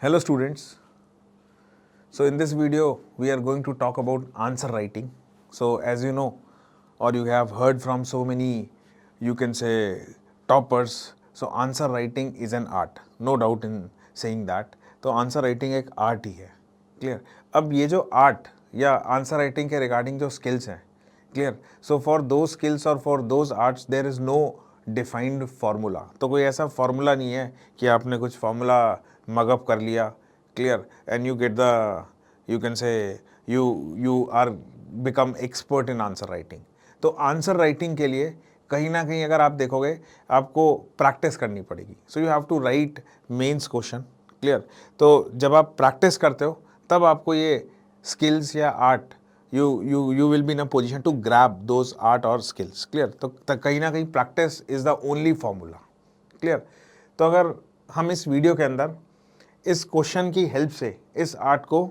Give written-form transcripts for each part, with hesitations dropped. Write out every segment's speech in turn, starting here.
Hello students. So in this video we are going to talk about answer writing. So as you know or you have heard from so many you can say toppers, so answer writing is an art, no doubt in saying that. तो answer writing एक art ही है, clear. अब ये जो art या answer writing के regarding जो स्किल्स हैं, clear, so for those skills और for those arts there is no defined formula. तो कोई ऐसा फार्मूला नहीं है कि आपने कुछ फार्मूला मगअप कर लिया, clear, and you get the you can say you are become expert in answer writing. तो आंसर राइटिंग के लिए कहीं ना कहीं अगर आप देखोगे आपको प्रैक्टिस करनी पड़ेगी। So you have to write mains question, clear. तो जब आप प्रैक्टिस करते हो तब आपको ये स्किल्स या art you will be in a position to grab those art or skills, clear। तो कहीं ना कहीं practice is the only formula, clear. तो अगर हम इस वीडियो के अंदर इस क्वेश्चन की हेल्प से इस आर्ट को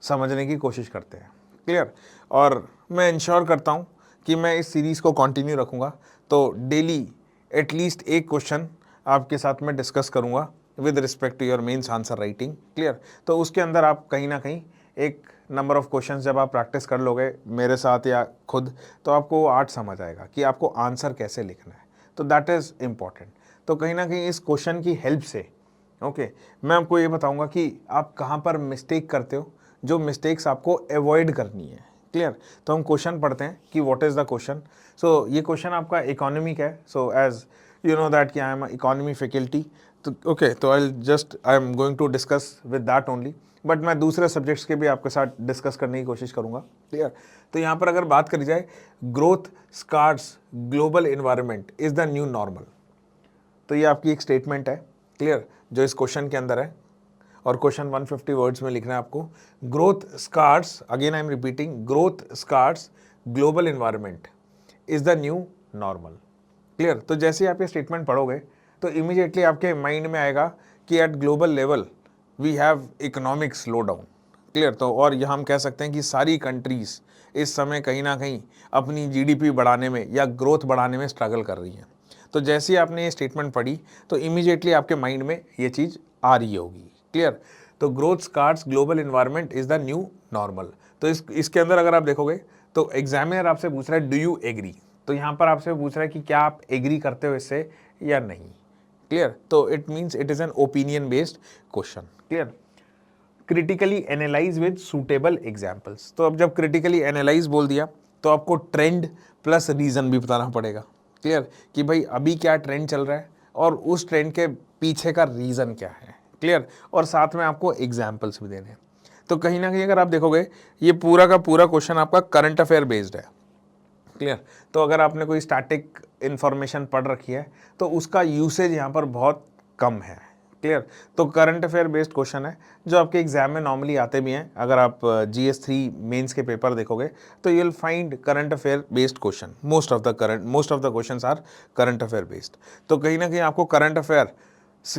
समझने की कोशिश करते हैं, क्लियर। और मैं इंश्योर करता हूँ कि मैं इस सीरीज़ को कंटिन्यू रखूँगा। तो डेली एटलीस्ट एक क्वेश्चन आपके साथ में डिस्कस करूँगा with respect to your mains answer writing, clear. तो उसके अंदर आप कहीं ना कहीं एक नंबर ऑफ क्वेश्चंस जब आप प्रैक्टिस कर लोगे मेरे साथ या खुद, तो आपको आर्ट समझ आएगा कि आपको आंसर कैसे लिखना है। तो दैट इज़ इम्पॉर्टेंट। तो कहीं ना कहीं इस क्वेश्चन की हेल्प से ओके मैं आपको ये बताऊंगा कि आप कहाँ पर मिस्टेक करते हो, जो मिस्टेक्स आपको अवॉइड करनी है, क्लियर। तो हम क्वेश्चन पढ़ते हैं कि what is the question. So ये क्वेश्चन आपका इकोनॉमिक है। So as you know that कि आई एम इकोनॉमी फैकल्टी, तो ओके तो I am going to discuss with that only, but मैं दूसरे सब्जेक्ट्स के भी आपके साथ डिस्कस करने की कोशिश करूंगा, क्लियर। तो यहाँ पर अगर बात करी जाए growth scars global environment is the new normal, तो ये आपकी एक स्टेटमेंट है, क्लियर, जो इस क्वेश्चन के अंदर है और क्वेश्चन 150 वर्ड्स में लिखना है आपको। Growth scars, again I am repeating, growth scars global environment is the new normal, clear. तो जैसे ही आप ये स्टेटमेंट पढ़ोगे तो इमीडिएटली आपके माइंड में आएगा कि at global level we have economic slow down, clear. तो और यह हम कह सकते हैं कि सारी कंट्रीज़ इस समय कहीं ना कहीं अपनी जीडीपी बढ़ाने में या ग्रोथ बढ़ाने में स्ट्रगल कर रही हैं। तो जैसे ही आपने ये स्टेटमेंट पढ़ी तो इमीडिएटली आपके माइंड में ये चीज़ आ रही होगी, क्लियर। तो growth scars global environment is the new normal. तो इसके अंदर अगर आप देखोगे तो एग्जामिनर आपसे पूछ रहा है डू यू एग्री, तो यहाँ पर आपसे पूछ रहा है कि क्या आप एग्री करते हो इससे या नहीं, क्लियर। तो it means it is an opinion based question, clear. Critically analyse with suitable examples, तो अब जब क्रिटिकली एनालाइज बोल दिया तो आपको ट्रेंड प्लस रीज़न भी बताना पड़ेगा, क्लियर, कि भाई अभी क्या ट्रेंड चल रहा है और उस ट्रेंड के पीछे का रीज़न क्या है, क्लियर। और साथ में आपको एग्जाम्पल्स भी देने हैं। तो कहीं ना कहीं अगर आप देखोगे ये पूरा का पूरा क्वेश्चन आपका करंट अफेयर बेस्ड है, क्लियर। तो अगर आपने कोई स्टैटिक इन्फॉर्मेशन पढ़ रखी है तो उसका यूसेज यहाँ पर बहुत कम है, क्लियर। तो करंट अफेयर बेस्ड क्वेश्चन है जो आपके एग्जाम में नॉर्मली आते भी हैं। अगर आप GS3 मेंस के पेपर देखोगे तो you will find current affair based question, most of the questions are current affair based. तो कहीं ना कहीं आपको करंट अफेयर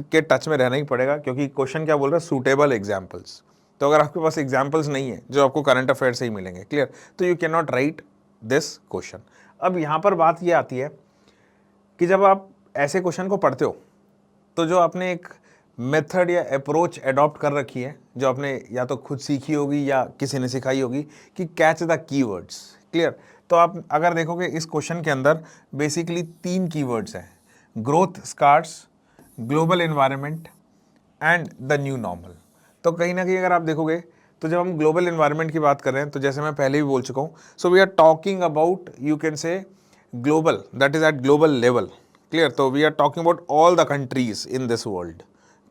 के टच में रहना ही पड़ेगा, क्योंकि क्वेश्चन क्या बोल रहा है, सूटेबल एग्जाम्पल्स। तो अगर आपके पास एग्जाम्पल्स नहीं है जो आपको करंट अफेयर से ही मिलेंगे, क्लियर, तो you can not right this question. अब यहाँ पर बात ये आती है कि जब आप ऐसे क्वेश्चन को पढ़ते हो तो जो आपने एक मेथड या अप्रोच अडॉप्ट कर रखी है, जो आपने या तो खुद सीखी होगी या किसी ने सिखाई होगी, कि कैच द कीवर्ड्स, क्लियर। तो आप अगर देखोगे इस क्वेश्चन के अंदर बेसिकली 3 कीवर्ड्स हैं, growth scars, global environment and the new normal. तो कहीं ना कहीं अगर आप देखोगे तो जब हम ग्लोबल एनवायरनमेंट की बात कर रहे हैं तो जैसे मैं पहले भी बोल चुका हूँ, so we are talking about you can say global, that is at global level, clear. तो we are talking about all the countries in this world,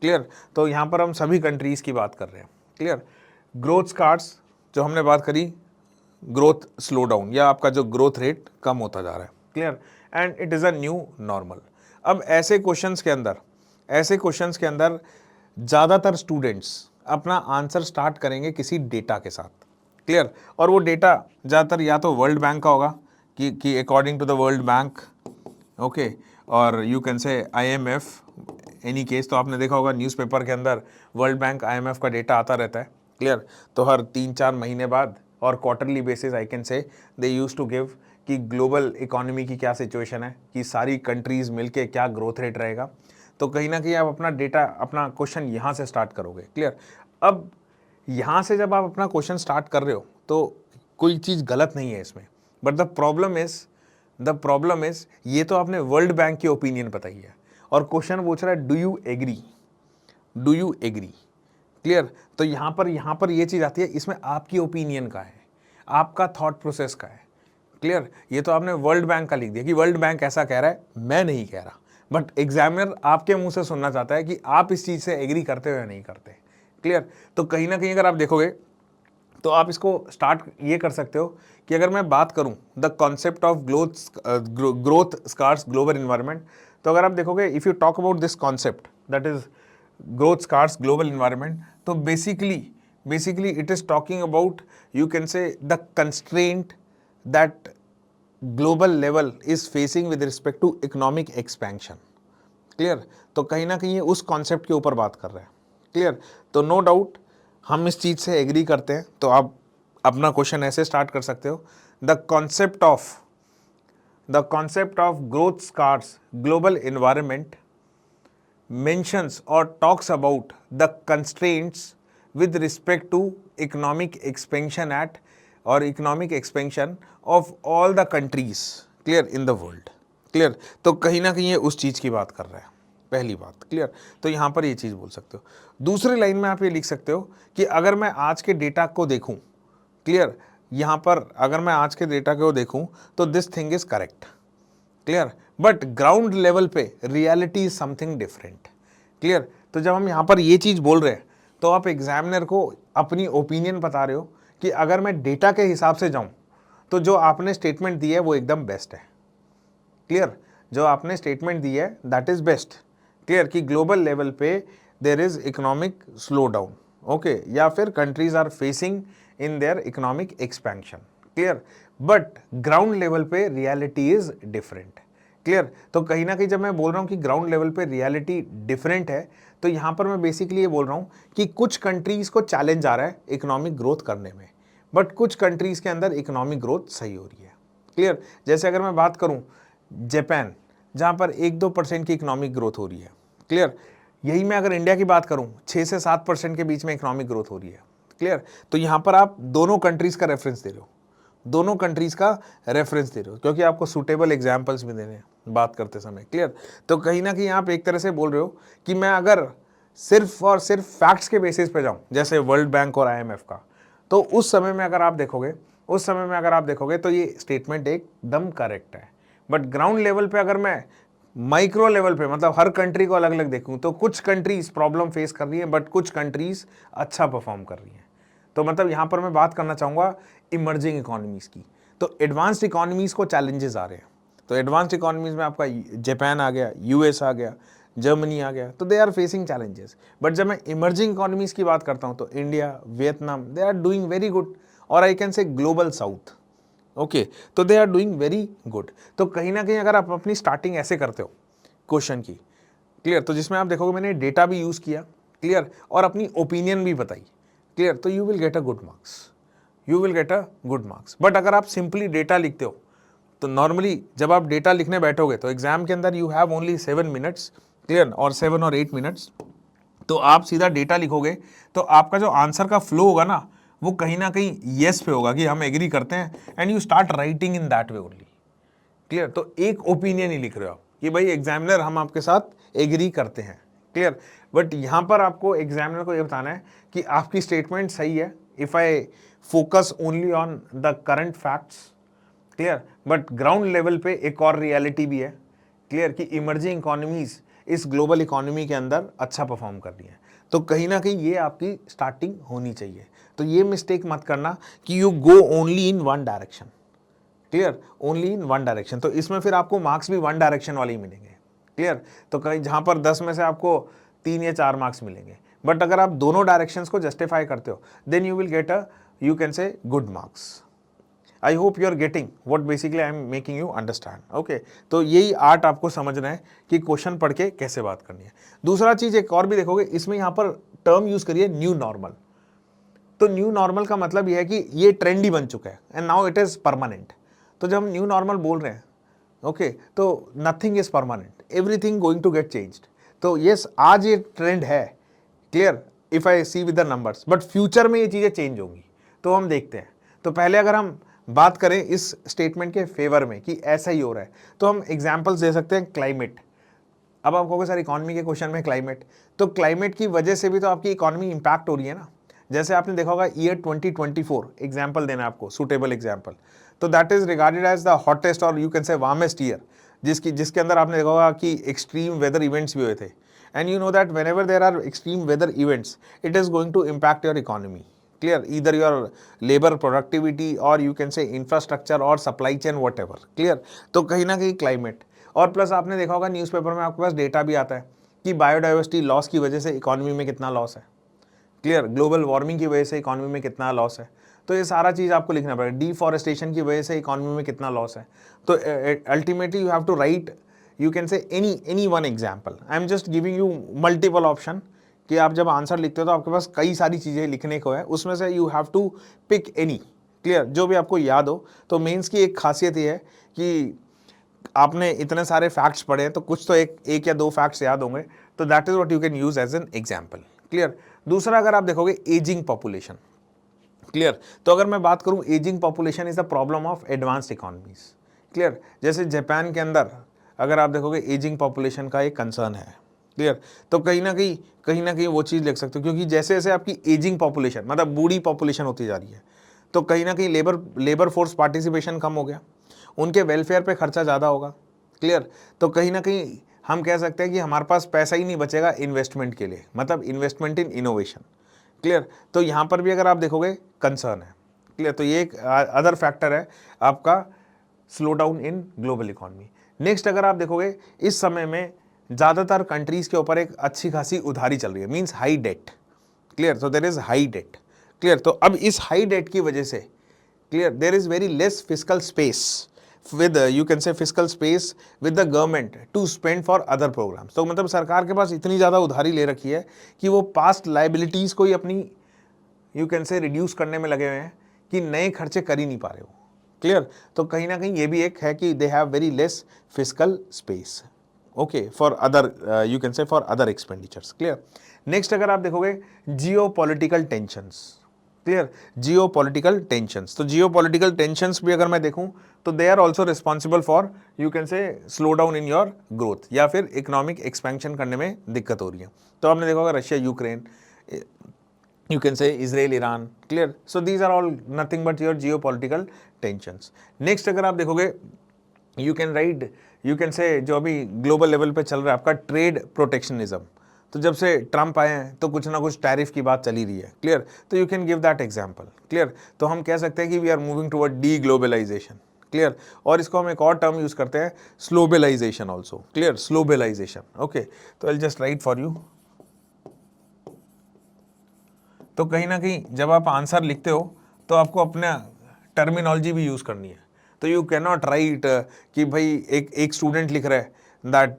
clear. तो यहाँ पर हम सभी कंट्रीज की बात कर रहे हैं, क्लियर। ग्रोथ स्कार्स जो हमने बात करी, ग्रोथ स्लो डाउन या आपका जो ग्रोथ रेट कम होता जा रहा है, clear, and it is a new normal. अब ऐसे क्वेश्चंस के अंदर ज़्यादातर स्टूडेंट्स अपना आंसर स्टार्ट करेंगे किसी डेटा के साथ, क्लियर। और वो डेटा ज़्यादातर या तो वर्ल्ड बैंक का होगा कि according to the World Bank, okay, और you can say IMF, any case. तो आपने देखा होगा न्यूज़पेपर के अंदर वर्ल्ड बैंक IMF का डेटा आता रहता है, क्लियर। तो हर 3-4 महीने बाद और quarterly basis I can say they use to give कि ग्लोबल इकोनॉमी की क्या सिचुएशन है, कि सारी कंट्रीज़ मिलके क्या ग्रोथ रेट रहेगा। तो कहीं ना कहीं आप अपना डेटा, अपना क्वेश्चन यहाँ से स्टार्ट करोगे। क्लियर। अब यहाँ से जब आप अपना क्वेश्चन स्टार्ट कर रहे हो तो कोई चीज़ गलत नहीं है इसमें, बट द प्रॉब्लम इज ये तो आपने वर्ल्ड बैंक की ओपिनियन बताई है और क्वेश्चन पूछ रहा है do you agree, do you agree. Clear. तो यहाँ पर ये चीज़ आती है, इसमें आपकी ओपिनियन का है, आपका थॉट प्रोसेस का है। क्लियर। ये तो आपने वर्ल्ड बैंक का लिख दिया कि वर्ल्ड बैंक ऐसा कह रहा है, मैं नहीं कह रहा, बट एग्जामिनर आपके मुंह से सुनना चाहता है कि आप इस चीज़ से एग्री करते हो या नहीं करते। क्लियर। तो कहीं ना कहीं अगर आप देखोगे तो आप इसको स्टार्ट ये कर सकते हो कि अगर मैं बात करूं the concept of growth scars global environment, तो अगर आप देखोगे if you talk about this concept that is growth scars global environment, तो basically it is talking about, you can say, the constraint that global level is facing with respect to economic expansion. Clear. तो कहीं ना कहीं ये उस concept के ऊपर बात कर रहे हैं। क्लियर। तो नो डाउट हम इस चीज़ से एग्री करते हैं, तो आप अपना क्वेश्चन ऐसे स्टार्ट कर सकते हो, the concept of growth scars global environment mentions or talks about the constraints with respect to economic expansion of all the countries, clear, in the world. Clear. तो कहीं ना कहीं ये उस चीज़ की बात कर रहा है, पहली बात। क्लियर। तो यहाँ पर ये चीज़ बोल सकते हो। दूसरी लाइन में आप ये लिख सकते हो कि अगर मैं आज के डेटा को देखूँ, क्लियर, यहाँ पर अगर मैं आज के डेटा को देखूँ तो this thing is correct. Clear. But ground level पे reality is something different. Clear. तो जब हम यहाँ पर ये चीज़ बोल रहे हैं तो आप एग्जामिनर को अपनी ओपिनियन बता रहे हो कि अगर मैं डेटा के हिसाब से जाऊँ तो जो आपने स्टेटमेंट दी है वो एकदम बेस्ट है। क्लियर। जो आपने स्टेटमेंट दी है दैट इज बेस्ट। क्लियर। कि ग्लोबल लेवल पे there is economic slow down, okay, या फिर countries are facing in their economic expansion. Clear. But ground level पे रियलिटी इज डिफरेंट। क्लियर। तो कहीं ना कहीं जब मैं बोल रहा हूँ कि ग्राउंड लेवल पे रियलिटी डिफरेंट है, तो यहाँ पर मैं बेसिकली ये बोल रहा हूँ कि कुछ कंट्रीज को चैलेंज आ रहा है इकोनॉमिक ग्रोथ करने में, बट कुछ कंट्रीज के अंदर इकोनॉमिक ग्रोथ सही हो रही है। क्लियर। जैसे अगर मैं बात करूँ जापान, जहाँ पर 1-2% की इकोनॉमिक ग्रोथ हो रही है। क्लियर। यही मैं अगर इंडिया की बात करूँ 6 से 7% के बीच में इकोनॉमिक ग्रोथ हो रही है। क्लियर। तो यहाँ पर आप दोनों कंट्रीज का रेफरेंस दे रहे हो, दोनों कंट्रीज का रेफरेंस दे रहे हो, क्योंकि आपको सूटेबल एग्जाम्पल्स भी देने हैं बात करते समय। क्लियर। तो कहीं ना कहीं आप एक तरह से बोल रहे हो कि मैं अगर सिर्फ और सिर्फ फैक्ट्स के बेसिस पे जाऊं, जैसे वर्ल्ड बैंक और IMF का, तो उस समय में अगर आप देखोगे तो ये स्टेटमेंट एकदम करेक्ट है। बट ग्राउंड लेवल पे अगर मैं माइक्रो लेवल पे, मतलब हर कंट्री को अलग अलग देखूं, तो कुछ कंट्रीज प्रॉब्लम फेस कर रही है बट कुछ कंट्रीज अच्छा परफॉर्म कर रही हैं। तो मतलब यहाँ पर मैं बात करना चाहूँगा इमर्जिंग इकोनॉमीज़ की। तो एडवांस्ड इकोनॉमीज़ को चैलेंजेस आ रहे हैं। तो एडवांस्ड इकोनॉमीज़ में आपका जापान आ गया, US आ गया, जर्मनी आ गया, तो they are facing challenges. But जब मैं इमर्जिंग इकोनॉमीज़ की बात करता हूँ तो India, Vietnam, they are doing very good, और I can say Global South, okay, तो they are doing very good. तो कहीं ना कहीं अगर आप अपनी स्टार्टिंग ऐसे करते हो क्वेश्चन की, क्लियर, तो जिसमें आप देखोगे मैंने डेटा भी यूज़ किया, क्लियर, और अपनी ओपिनियन भी बताई, क्लियर, तो you will get a good marks. But अगर आप सिंपली डेटा लिखते हो तो नॉर्मली जब आप डेटा लिखने बैठोगे तो एग्जाम के अंदर you have only 7 minutes, clear, और 7 और 8 मिनट्स, तो आप सीधा डेटा लिखोगे तो आपका जो आंसर का फ्लो होगा ना वो कहीं ना कहीं येस पे होगा कि हम एग्री करते हैं, and you start writing in that way only. Clear. तो एक ओपिनियन ही लिख रहे हो आप कि भाई एग्जामिनर हम आपके साथ एग्री करते हैं। क्लियर। बट यहाँ पर आपको एग्जामिनर को ये बताना है कि आपकी स्टेटमेंट सही है if I focus only on the current facts. Clear. But ground level पे एक और रियलिटी भी है, क्लियर, कि इमर्जिंग इकोनॉमीज इस ग्लोबल इकोनॉमी के अंदर अच्छा परफॉर्म कर रही है। तो कहीं ना कहीं ये आपकी स्टार्टिंग होनी चाहिए। तो ये मिस्टेक मत करना कि you go only in one direction. Clear. Only in one direction, तो इसमें फिर आपको मार्क्स भी वन डायरेक्शन वाले ही मिलेंगे। क्लियर। तो कहीं जहां पर 10 में से आपको 3 या 4 मार्क्स मिलेंगे, बट अगर आप दोनों डायरेक्शंस को जस्टिफाई करते हो then you will get a, you can say, good marks. I hope you are getting what basically I am making you understand, okay. तो यही आर्ट आपको समझना है कि क्वेश्चन पढ़ के कैसे बात करनी है। दूसरा चीज एक और भी देखोगे, इसमें यहाँ पर टर्म यूज करिए न्यू नॉर्मल। तो न्यू नॉर्मल का मतलब यह है कि ये ट्रेंड ही बन चुका है and now it is permanent. तो जब हम न्यू नॉर्मल बोल रहे हैं, ओके, तो nothing is permanent, everything going to get changed. तो यस आज ये ट्रेंड है, clear, if I see with the numbers, but future में ये चीज़ें चेंज होंगी, तो हम देखते हैं। तो पहले अगर हम बात करें इस स्टेटमेंट के फेवर में कि ऐसा ही हो रहा है, तो हम एग्जाम्पल्स दे सकते हैं। क्लाइमेट, अब आप कहोगे सर इकोनॉमी के क्वेश्चन में क्लाइमेट, तो क्लाइमेट की वजह से भी तो आपकी इकोनॉमी इंपैक्ट हो रही है ना। जैसे आपने देखा होगा ईयर 2024 एग्जाम्पल देना आपको, सुटेबल एग्जाम्पल, तो that is regarded as the hottest और you can say warmest year, जिसके अंदर आपने देखा होगा कि एक्सट्रीम वेदर इवेंट्स भी हुए थे। And you know that whenever there are extreme weather events it is going to impact your economy, clear, either your labour productivity और यू कैन से इंफ्रास्ट्रक्चर और supply chain whatever, clear. तो कहीं ना कहीं climate, और plus आपने देखा होगा न्यूज़पेपर में आपके पास डेटा भी आता है कि बायोडाइवर्सिटी लॉस की वजह से इकोनॉमी में कितना लॉस है, क्लियर, ग्लोबल वार्मिंग की वजह से इकोनॉमी में कितना लॉस है, तो ये सारा चीज़ आपको लिखना पड़ेगा। डिफॉरेस्टेशन की वजह से इकोनॉमी में कितना लॉस है, तो ultimately you have to write, you can say any one example. I am just giving you multiple option कि आप जब आंसर लिखते हो तो आपके पास कई सारी चीज़ें लिखने को है, उसमें से you have to pick any, clear, जो भी आपको याद हो। तो मेंस की एक खासियत ये है कि आपने इतने सारे फैक्ट्स पढ़े हैं तो कुछ तो एक या दो फैक्ट्स याद होंगे, तो that is what you can use as an example, clear. दूसरा अगर आप देखोगे एजिंग पॉपुलेशन, क्लियर, तो अगर मैं बात करूं ageing population is the problem of advanced economies, clear. जैसे जापान के अंदर अगर आप देखोगे एजिंग पॉपुलेशन का एक कंसर्न है, क्लियर, तो कहीं ना कहीं वो चीज़ लिख सकते हो, क्योंकि जैसे जैसे आपकी एजिंग पॉपुलेशन मतलब बूढ़ी पॉपुलेशन होती जा रही है, तो कहीं ना कहीं लेबर फोर्स पार्टिसिपेशन कम हो गया, उनके वेलफेयर पे खर्चा ज़्यादा होगा, क्लियर। तो कहीं ना कहीं हम कह सकते हैं कि हमारे पास पैसा ही नहीं बचेगा इन्वेस्टमेंट के लिए, मतलब इन्वेस्टमेंट इन इनोवेशन, क्लियर। तो यहाँ पर भी अगर आप देखोगे कंसर्न है, क्लियर। तो ये एक अदर फैक्टर है आपका slow down in global economy. Next अगर आप देखोगे इस समय में ज़्यादातर कंट्रीज़ के ऊपर एक अच्छी खासी उधारी चल रही है, मीन्स हाई डेट, क्लियर। तो there is high debt, clear. तो अब इस हाई डेट की वजह से, clear, there is very less physical space with you can say fiscal space with the government to spend for other programs। तो मतलब सरकार के पास इतनी ज़्यादा उधारी ले रखी है कि वो पास्ट लाइबिलिटीज़ को ही अपनी यू कैन से रिड्यूस करने में लगे हुए हैं कि नए खर्चे कर ही नहीं पा रहे हो, क्लियर। तो कहीं ना कहीं ये भी एक है कि they have very less physical space, okay, for other you can say for other expenditures, clear. Next अगर आप देखोगे geopolitical tensions, clear, geopolitical tensions. तो जियो पॉलिटिकल टेंशंस भी अगर मैं देखूं तो they are also responsible for you can say slow down in your growth, या फिर इकोनॉमिक एक्सपेंशन करने में दिक्कत हो रही है। तो आपने देखा होगा Russia Ukraine, you can say Israel, Iran, clear। So these are all nothing but your geopolitical tensions। Next अगर आप देखोगे you can write, you can say जो अभी ग्लोबल लेवल पे चल रहा है आपका ट्रेड प्रोटेक्शनिज्म, तो जब से ट्रंप आए हैं तो कुछ ना कुछ टैरिफ की बात चली रही है, क्लियर। तो you can give that example, clear. तो हम कह सकते हैं कि we are moving toward deglobalization, clear. और इसको हम एक और टर्म यूज करते हैं slowbalization also, clear, slowbalization, okay. तो I just write for you. तो कहीं ना कहीं जब आप आंसर लिखते हो तो आपको अपना टर्मिनोलॉजी भी यूज़ करनी है। तो यू कैन नॉट राइट कि भाई एक स्टूडेंट लिख रहा है दैट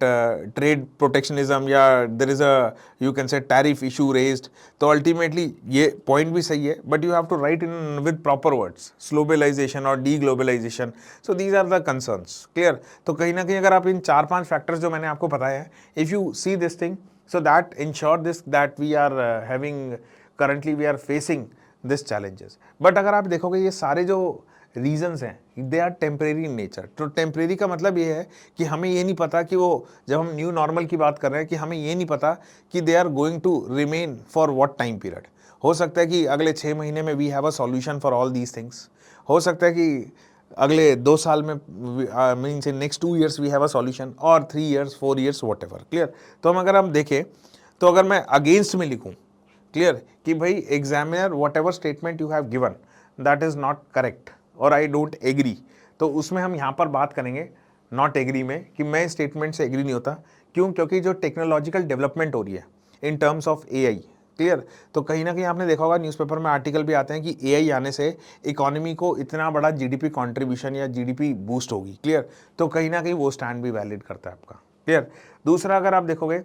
ट्रेड प्रोटेक्शनिज्म या there is a you can say tariff issue raised, तो अल्टीमेटली ये पॉइंट भी सही है, but you have to write in with proper words, slowbalisation और deglobalisation. So these are the concerns, clear. तो कहीं ना कहीं अगर आप इन 4-5 फैक्टर्स जो मैंने आपको बताया है, if you see this thing, so that ensure this that we are having currently we are facing this challenges। but अगर आप देखोगे ये सारे जो रीजंस हैं they are temporary in nature. तो टेम्परेरी का मतलब ये है कि हमें ये नहीं पता कि वो, जब हम न्यू नॉर्मल की बात कर रहे हैं, कि हमें ये नहीं पता कि they are going to remain for what time period. हो सकता है कि अगले 6 महीने में we have a solution for all these things, हो सकता है कि अगले 2 साल में means in next 2 years we have a solution, और 3 years 4 years whatever, clear. तो हम अगर हम देखें तो अगर मैं अगेंस्ट में लिखूं, क्लियर, कि भाई examiner what ever statement you have given that is not correct और आई डोंट एग्री, तो उसमें हम यहाँ पर बात करेंगे नॉट एग्री में कि मैं स्टेटमेंट से एग्री नहीं होता। क्यों? क्योंकि जो टेक्नोलॉजिकल डेवलपमेंट हो रही है in terms of AI, clear. तो कहीं ना कहीं आपने देखा होगा न्यूज़पेपर में आर्टिकल भी आते हैं कि एआई आने से इकोनॉमी को इतना बड़ा जीडीपी कंट्रीब्यूशन या जीडीपी बूस्ट होगी, क्लियर। तो कहीं ना कहीं वो स्टैंड भी वैलिड करता है आपका, क्लियर। दूसरा अगर आप देखोगे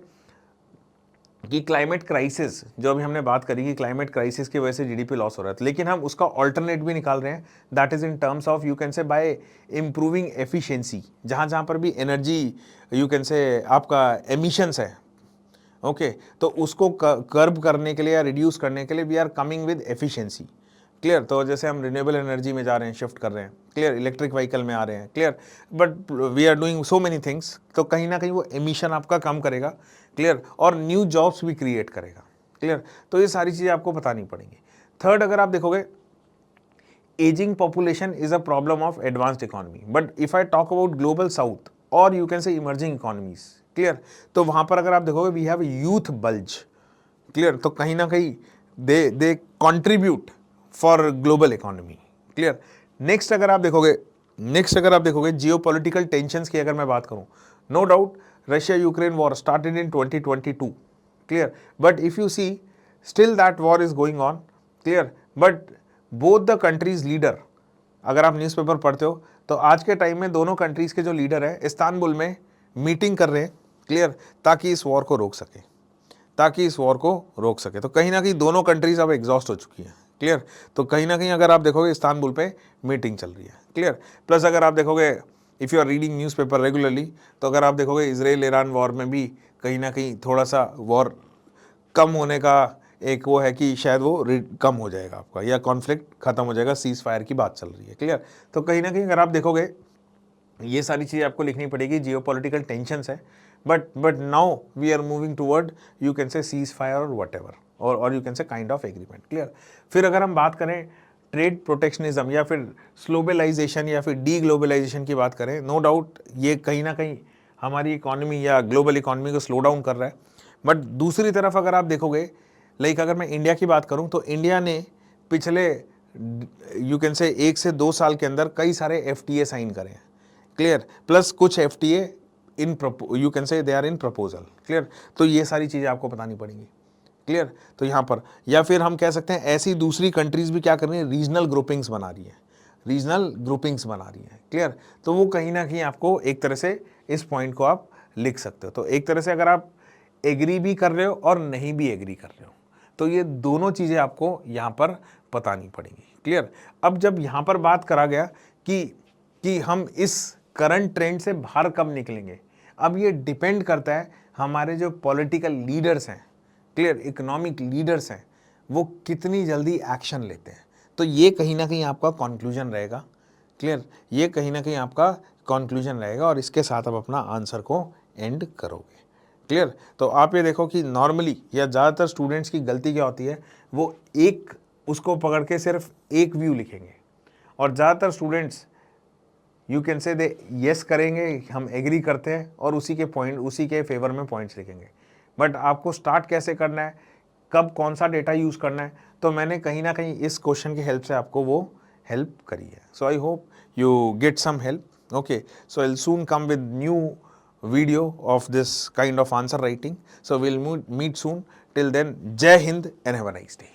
कि क्लाइमेट क्राइसिस, जो अभी हमने बात करी कि क्लाइमेट क्राइसिस की वजह से जीडीपी लॉस हो रहा है, लेकिन हम उसका ऑल्टरनेट भी निकाल रहे हैं, that is in terms of you can से बाय इम्प्रूविंग एफिशिएंसी। जहाँ जहाँ पर भी एनर्जी यू कैन से आपका एमिशंस है, ओके तो उसको कर्ब करने के लिए या रिड्यूस करने के लिए we are coming with efficiency. Clear, तो जैसे हम रिन्यूएबल एनर्जी में जा रहे हैं, शिफ्ट कर रहे हैं, क्लियर, इलेक्ट्रिक व्हीकल में आ रहे हैं, clear, but we are doing so many things, तो कहीं ना कहीं वो एमिशन आपका कम करेगा, क्लियर, और न्यू जॉब्स भी क्रिएट करेगा, क्लियर। तो ये सारी चीज़ें आपको बतानी पड़ेंगी। थर्ड, अगर आप देखोगे, aging population is a problem of advanced economy, but if I talk about global south or you can say emerging economies, clear, तो वहां पर अगर आप देखोगे we have a youth bulge, clear, तो कहीं ना कहीं they contribute for global economy, clear। Next अगर आप देखोगे जियोपॉलिटिकल टेंशंस की अगर मैं बात करूं, no doubt Russia Ukraine war started in 2022, clear, but if you see still that war is going on, clear, but both the countries leader, अगर आप न्यूज़पेपर पढ़ते हो तो आज के टाइम में दोनों कंट्रीज के जो लीडर हैं इस्तांबुल में मीटिंग कर रहे हैं, क्लियर, ताकि इस वॉर को रोक सके, तो कहीं ना कहीं दोनों कंट्रीज अब एग्जॉस्ट हो चुकी हैं, क्लियर। तो कहीं ना कहीं अगर आप देखोगे इस्तांबुल पे मीटिंग चल रही है, क्लियर। प्लस अगर आप देखोगे if you are reading newspaper regularly, तो अगर आप देखोगे इजराइल ईरान वॉर में भी कहीं ना कहीं थोड़ा सा वॉर कम होने का एक वो है कि शायद वो कम हो जाएगा आपका, या कॉन्फ्लिक्ट खत्म हो जाएगा, सीज फायर की बात चल रही है, क्लियर। तो कहीं ना कहीं अगर आप देखोगे ये सारी चीज़ें आपको लिखनी पड़ेगी, जियोपॉलिटिकल टेंशंस है, but now we are moving toward you can say ceasefire और वट एवर, और you can say kind of agreement, clear. फिर अगर हम बात करें ट्रेड प्रोटेक्शनिज्म या फिर स्लोबलाइजेशन या फिर डी ग्लोबलाइजेशन की बात करें, नो डाउट ये कहीं ना कहीं हमारी इकोनॉमी या ग्लोबल इकोनॉमी को स्लो डाउन कर रहा है। बट दूसरी तरफ अगर आप देखोगे, लाइक अगर मैं इंडिया की बात करूं तो इंडिया ने पिछले यू कैन से 1 से 2 साल के अंदर कई सारे FTA साइन करे हैं, क्लियर, प्लस कुछ FTA in you can say they are in proposal, clear. तो ये सारी चीज़ें आपको बतानी पड़ेंगी, क्लियर। तो यहाँ पर या फिर हम कह सकते हैं ऐसी दूसरी कंट्रीज भी क्या कर रही है, रीजनल ग्रुपिंग्स बना रही है, क्लियर। तो वो कहीं ना कहीं आपको एक तरह से इस पॉइंट को आप लिख सकते हो। तो एक तरह से अगर आप एग्री भी कर रहे हो और नहीं भी एग्री कर रहे हो, तो ये दोनों चीज़ें आपको यहाँ पर बतानी पड़ेंगी, क्लियर। अब जब यहाँ पर बात करा गया कि हम इस करंट ट्रेंड से बाहर कब निकलेंगे, अब ये डिपेंड करता है हमारे जो पॉलिटिकल लीडर्स हैं, क्लियर, इकोनॉमिक लीडर्स हैं, वो कितनी जल्दी एक्शन लेते हैं। तो ये कहीं ना कहीं आपका कंक्लूजन रहेगा, क्लियर, ये कहीं ना कहीं आपका कंक्लूजन रहेगा, और इसके साथ आप अपना आंसर को एंड करोगे, क्लियर। तो आप ये देखो कि नॉर्मली या ज़्यादातर स्टूडेंट्स की गलती क्या होती है, वो एक उसको पकड़ के सिर्फ एक व्यू लिखेंगे, और ज़्यादातर students you can say they yes करेंगे, हम एग्री करते हैं, और उसी के फेवर में पॉइंट्स लिखेंगे। बट आपको स्टार्ट कैसे करना है, कब कौन सा डेटा यूज़ करना है, तो मैंने कहीं ना कहीं इस क्वेश्चन की हेल्प से आपको वो हेल्प करी है। So I hope you get some help. Okay, so I will soon come with new video of this kind of answer writing. So we'll meet soon. Till then, Jai Hind and have a nice day.